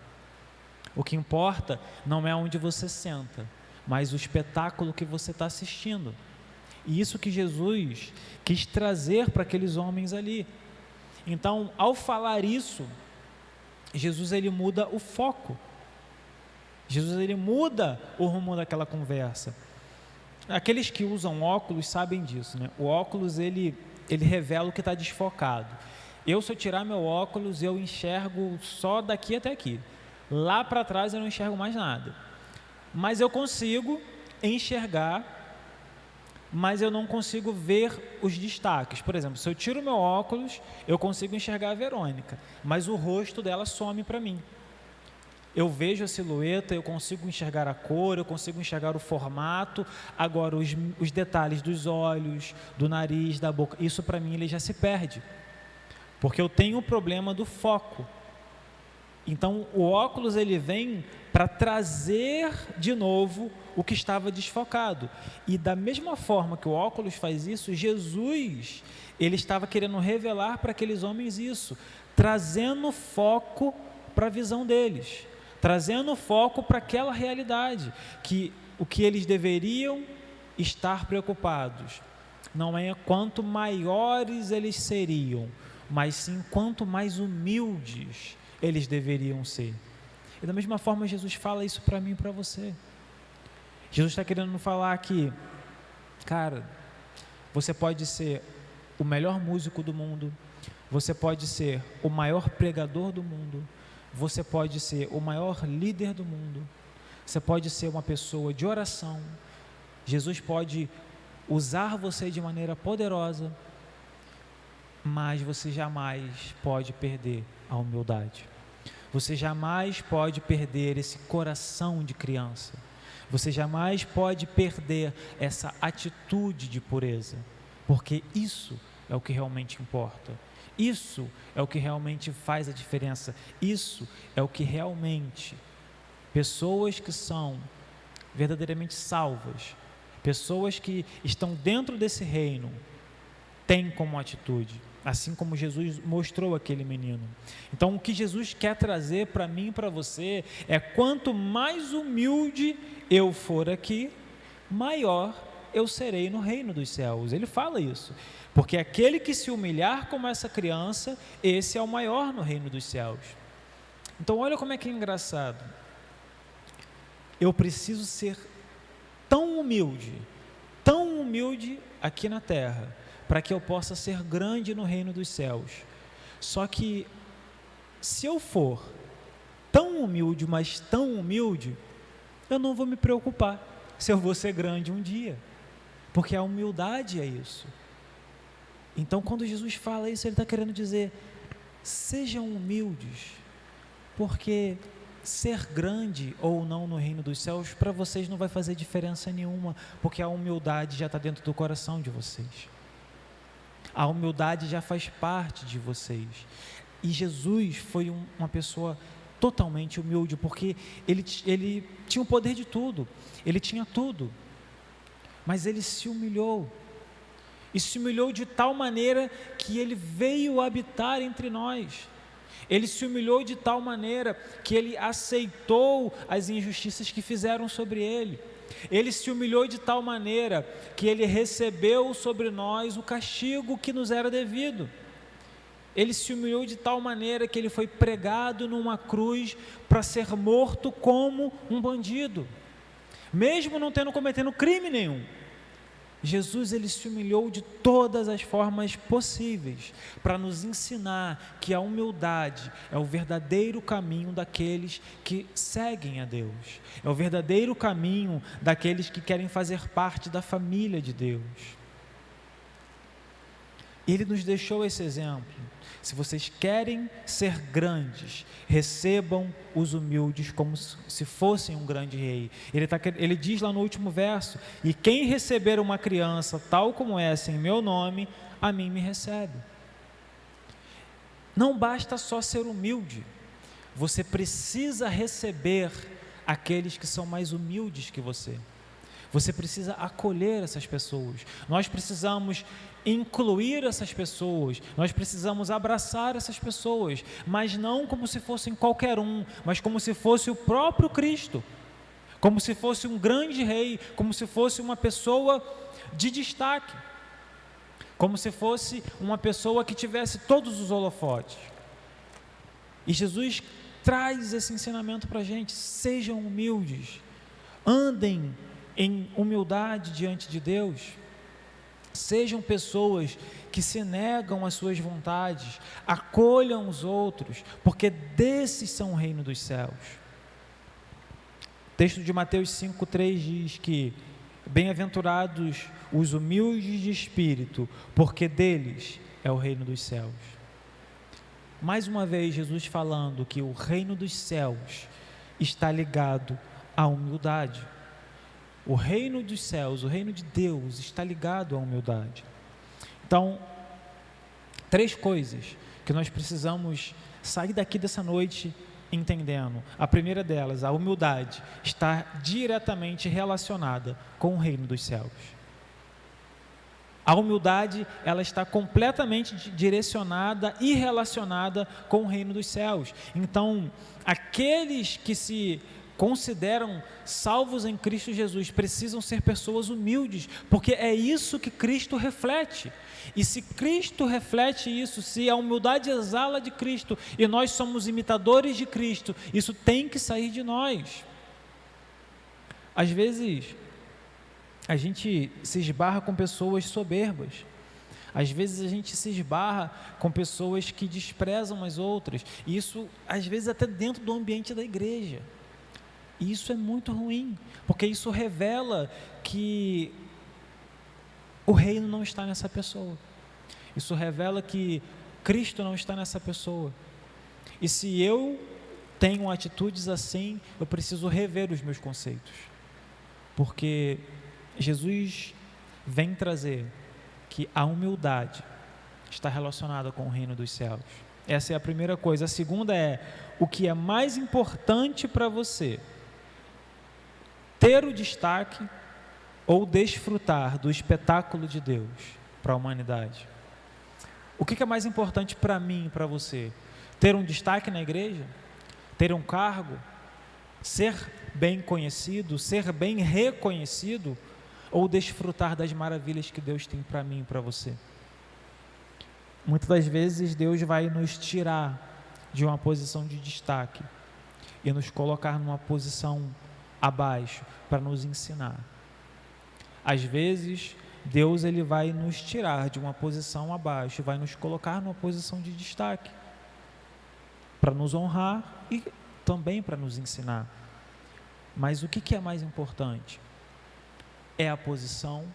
[SPEAKER 3] O que importa não é onde você senta, mas o espetáculo que você está assistindo. E isso que Jesus quis trazer para aqueles homens ali. Então, ao falar isso, Jesus ele muda o foco. Jesus ele muda o rumo daquela conversa. Aqueles que usam óculos sabem disso, né? O óculos ele revela o que está desfocado. Se eu tirar meu óculos, eu enxergo só daqui até aqui. Lá para trás eu não enxergo mais nada. Mas eu consigo enxergar, mas eu não consigo ver os destaques. Por exemplo, se eu tiro meu óculos, eu consigo enxergar a Verônica, mas o rosto dela some para mim. Eu vejo a silhueta, eu consigo enxergar a cor, eu consigo enxergar o formato. Agora, os detalhes dos olhos, do nariz, da boca, isso para mim ele já se perde, porque eu tenho o problema do foco. Então, o óculos ele vem para trazer de novo o que estava desfocado. E da mesma forma que o óculos faz isso, Jesus, ele estava querendo revelar para aqueles homens isso, trazendo foco para a visão deles, trazendo foco para aquela realidade, que o que eles deveriam estar preocupados não é quanto maiores eles seriam, mas sim quanto mais humildes eles deveriam ser. E da mesma forma Jesus fala isso para mim e para você. Jesus está querendo falar que, cara, você pode ser o melhor músico do mundo, você pode ser o maior pregador do mundo, você pode ser o maior líder do mundo, você pode ser uma pessoa de oração, Jesus pode usar você de maneira poderosa, mas você jamais pode perder a humildade. Você jamais pode perder esse coração de criança. Você jamais pode perder essa atitude de pureza, porque isso é o que realmente importa. Isso é o que realmente faz a diferença. Isso é o que realmente pessoas que são verdadeiramente salvas, pessoas que estão dentro desse reino, têm como atitude. Assim como Jesus mostrou aquele menino. Então, o que Jesus quer trazer para mim e para você é: quanto mais humilde eu for aqui, maior eu serei no reino dos céus. Ele fala isso, porque aquele que se humilhar como essa criança, esse é o maior no reino dos céus. Então, olha como é que é engraçado. Eu preciso ser tão humilde aqui na terra, para que eu possa ser grande no reino dos céus. Só que, se eu for tão humilde, mas tão humilde, eu não vou me preocupar se eu vou ser grande um dia, porque a humildade é isso. Então, quando Jesus fala isso, ele está querendo dizer: sejam humildes, porque ser grande ou não no reino dos céus, para vocês não vai fazer diferença nenhuma, porque a humildade já está dentro do coração de vocês. A humildade já faz parte de vocês. E Jesus foi uma pessoa totalmente humilde, porque ele tinha o poder de tudo, ele tinha tudo, mas ele se humilhou. E se humilhou de tal maneira que ele veio habitar entre nós. Ele se humilhou de tal maneira que ele aceitou as injustiças que fizeram sobre ele. Ele se humilhou de tal maneira que ele recebeu sobre nós o castigo que nos era devido. Ele se humilhou de tal maneira que ele foi pregado numa cruz para ser morto como um bandido, mesmo não tendo cometido crime nenhum. Jesus, ele se humilhou de todas as formas possíveis para nos ensinar que a humildade é o verdadeiro caminho daqueles que seguem a Deus, é o verdadeiro caminho daqueles que querem fazer parte da família de Deus. Ele nos deixou esse exemplo. Se vocês querem ser grandes, recebam os humildes como se fossem um grande rei. Ele diz lá no último verso: e quem receber uma criança tal como essa em meu nome, a mim me recebe. Não basta só ser humilde, você precisa receber aqueles que são mais humildes que você. Você precisa acolher essas pessoas. Nós precisamos incluir essas pessoas. Nós precisamos abraçar essas pessoas, mas não como se fossem qualquer um, mas como se fosse o próprio Cristo, como se fosse um grande rei, como se fosse uma pessoa de destaque, como se fosse uma pessoa que tivesse todos os holofotes. E Jesus traz esse ensinamento para a gente: sejam humildes, andem em humildade diante de Deus, sejam pessoas que se negam às suas vontades, acolham os outros, porque desses são o reino dos céus. O texto de Mateus 5,3 diz que bem-aventurados os humildes de espírito, porque deles é o reino dos céus. Mais uma vez Jesus falando que o reino dos céus está ligado à humildade. O reino dos céus, o reino de Deus está ligado à humildade. Então, 3 coisas que nós precisamos sair daqui dessa noite entendendo. A primeira delas, a humildade, está diretamente relacionada com o reino dos céus. A humildade, ela está completamente direcionada e relacionada com o reino dos céus. Então, aqueles que se consideram salvos em Cristo Jesus precisam ser pessoas humildes, porque é isso que Cristo reflete. E se Cristo reflete isso, se a humildade exala de Cristo e nós somos imitadores de Cristo, isso tem que sair de nós. Às vezes a gente se esbarra com pessoas soberbas, às vezes a gente se esbarra com pessoas que desprezam as outras, e isso às vezes até dentro do ambiente da igreja. E isso é muito ruim, porque isso revela que o reino não está nessa pessoa. Isso revela que Cristo não está nessa pessoa. E se eu tenho atitudes assim, eu preciso rever os meus conceitos. Porque Jesus vem trazer que a humildade está relacionada com o reino dos céus. Essa é a primeira coisa. A segunda é: o que é mais importante para você? Ter o destaque ou desfrutar do espetáculo de Deus para a humanidade? O que é mais importante para mim e para você? Ter um destaque na igreja? Ter um cargo? Ser bem conhecido? Ser bem reconhecido? Ou desfrutar das maravilhas que Deus tem para mim e para você? Muitas das vezes Deus vai nos tirar de uma posição de destaque e nos colocar numa posição abaixo para nos ensinar. Às vezes Deus ele vai nos tirar de uma posição abaixo e vai nos colocar numa posição de destaque para nos honrar e também para nos ensinar. Mas o que é mais importante? É a posição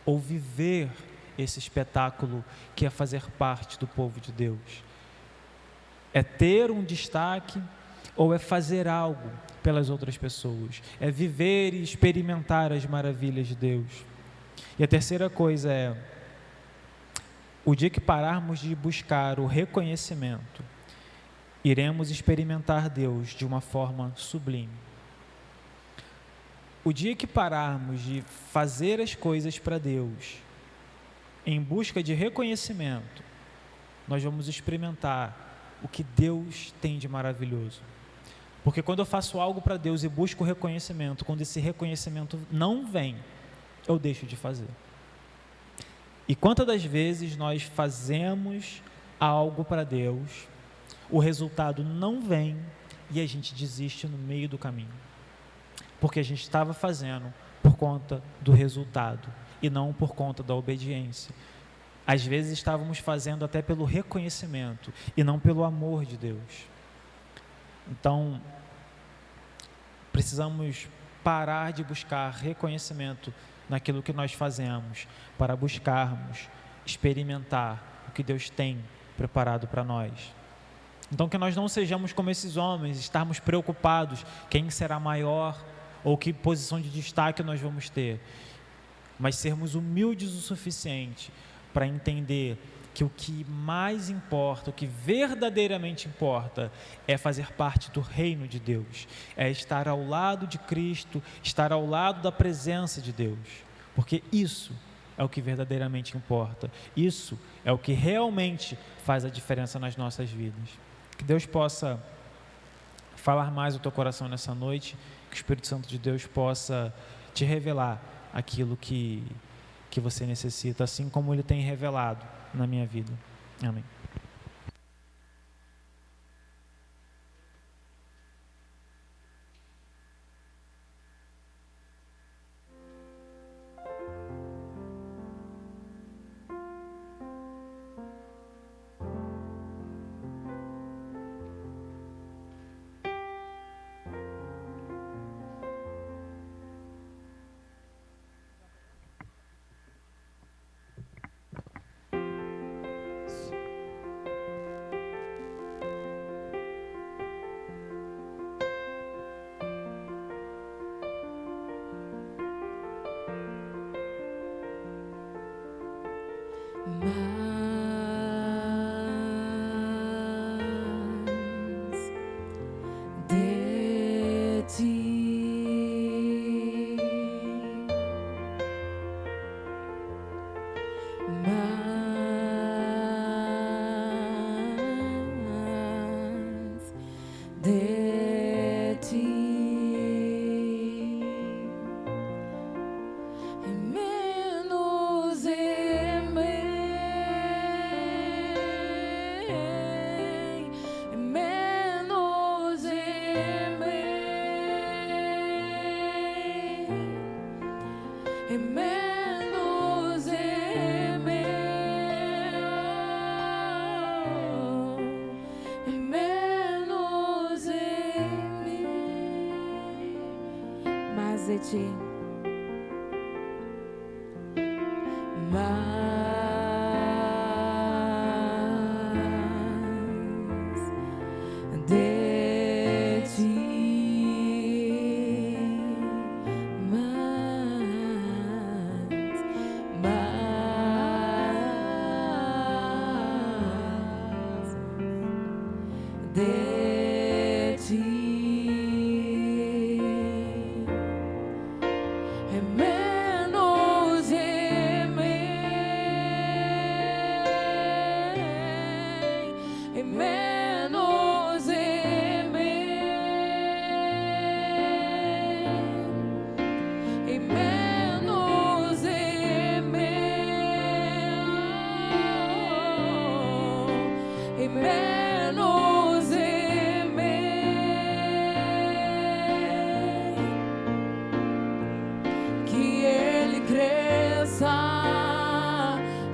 [SPEAKER 3] ou viver esse espetáculo que é fazer parte do povo de Deus? É ter um destaque ou é fazer algo pelas outras pessoas? É viver e experimentar as maravilhas de Deus? E a terceira coisa é, o dia que pararmos de buscar o reconhecimento, iremos experimentar Deus de uma forma sublime. O dia que pararmos de fazer as coisas para Deus, em busca de reconhecimento, nós vamos experimentar o que Deus tem de maravilhoso. Porque quando eu faço algo para Deus e busco reconhecimento, quando esse reconhecimento não vem, eu deixo de fazer. E quantas das vezes nós fazemos algo para Deus, o resultado não vem e a gente desiste no meio do caminho? Porque a gente estava fazendo por conta do resultado e não por conta da obediência. Às vezes estávamos fazendo até pelo reconhecimento e não pelo amor de Deus. Então, precisamos parar de buscar reconhecimento naquilo que nós fazemos, para buscarmos experimentar o que Deus tem preparado para nós. Então, que nós não sejamos como esses homens, estarmos preocupados quem será maior ou que posição de destaque nós vamos ter, mas sermos humildes o suficiente para entender que o que mais importa, o que verdadeiramente importa, é fazer parte do reino de Deus, é estar ao lado de Cristo, estar ao lado da presença de Deus, porque isso é o que verdadeiramente importa, isso é o que realmente faz a diferença nas nossas vidas. Que Deus possa falar mais ao teu coração nessa noite, que o Espírito Santo de Deus possa te revelar aquilo que você necessita, assim como Ele tem revelado na minha vida. Amém.
[SPEAKER 1] De ti.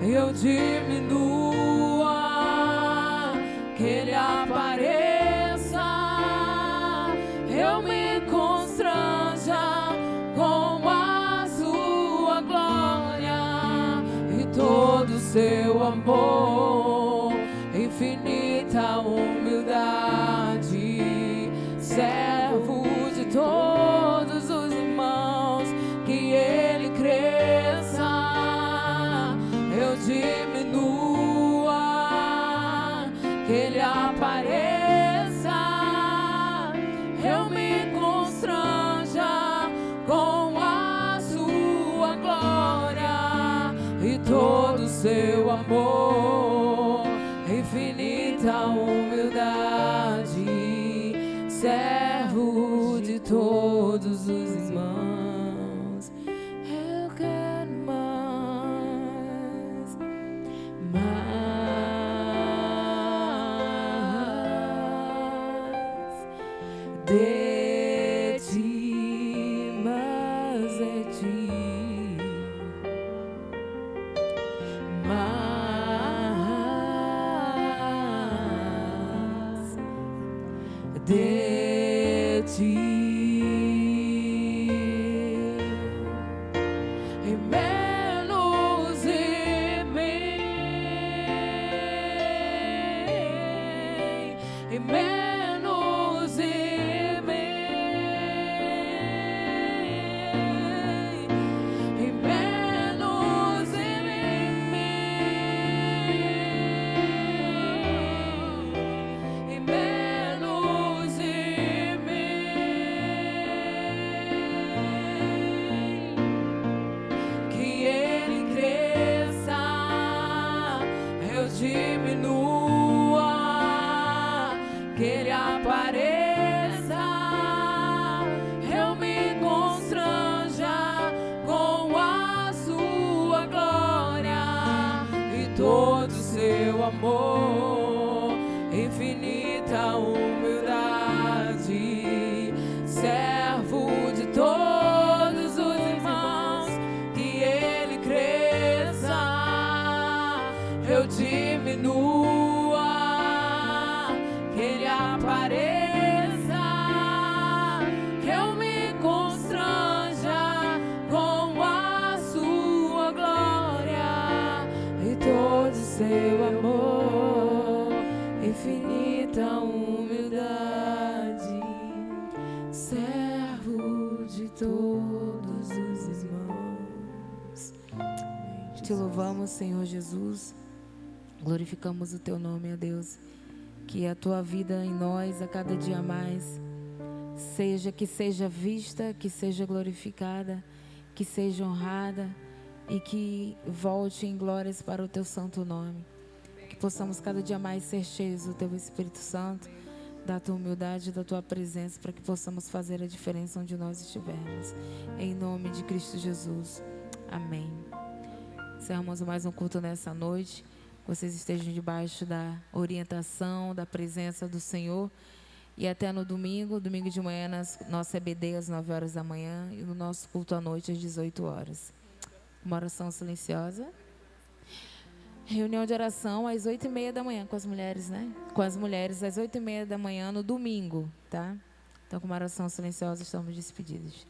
[SPEAKER 2] Eu diminua, que Ele apareça, eu me constranja com a sua glória e toda seu amor, infinita humildade, servo de todos os irmãos, que ele cresça, eu diminua, que ele apareça, eu me constranja com a sua glória e todo o seu amor, infinita humildade, servo de todos os irmãos. Eu quero mais, mais de ti, mais de ti, mais de ti, e menos em mim, e menos em mim, e menos em mim, e menos em mim, que ele cresça, eu diminua, que ele apareça, eu me constranja com a sua glória e todo o seu amor, infinita humildade, servo de todos os irmãos, que ele cresça, eu diminua, que ele apareça, eu me constranja com a sua glória e todo o seu amor, infinita humildade, servo de todos os irmãos.
[SPEAKER 1] Te louvamos, Senhor Jesus. Glorificamos o teu nome, ó Deus. Que a tua vida em nós, a cada dia mais, que seja vista, que seja glorificada, que seja honrada e que volte em glórias para o teu santo nome. Que possamos cada dia mais ser cheios do teu Espírito Santo, da tua humildade, da tua presença, para que possamos fazer a diferença onde nós estivermos. Em nome de Cristo Jesus. Amém. Encerramos mais um culto nessa noite. Vocês estejam debaixo da orientação, da presença do Senhor. E até no domingo de manhã, nossa EBD às 9 horas da manhã e no nosso culto à noite às 18 horas. Uma oração silenciosa. Reunião de oração às 8h30 da manhã com as mulheres, né? Com as mulheres às 8h30 da manhã no domingo, tá? Então, com uma oração silenciosa, estamos despedidos.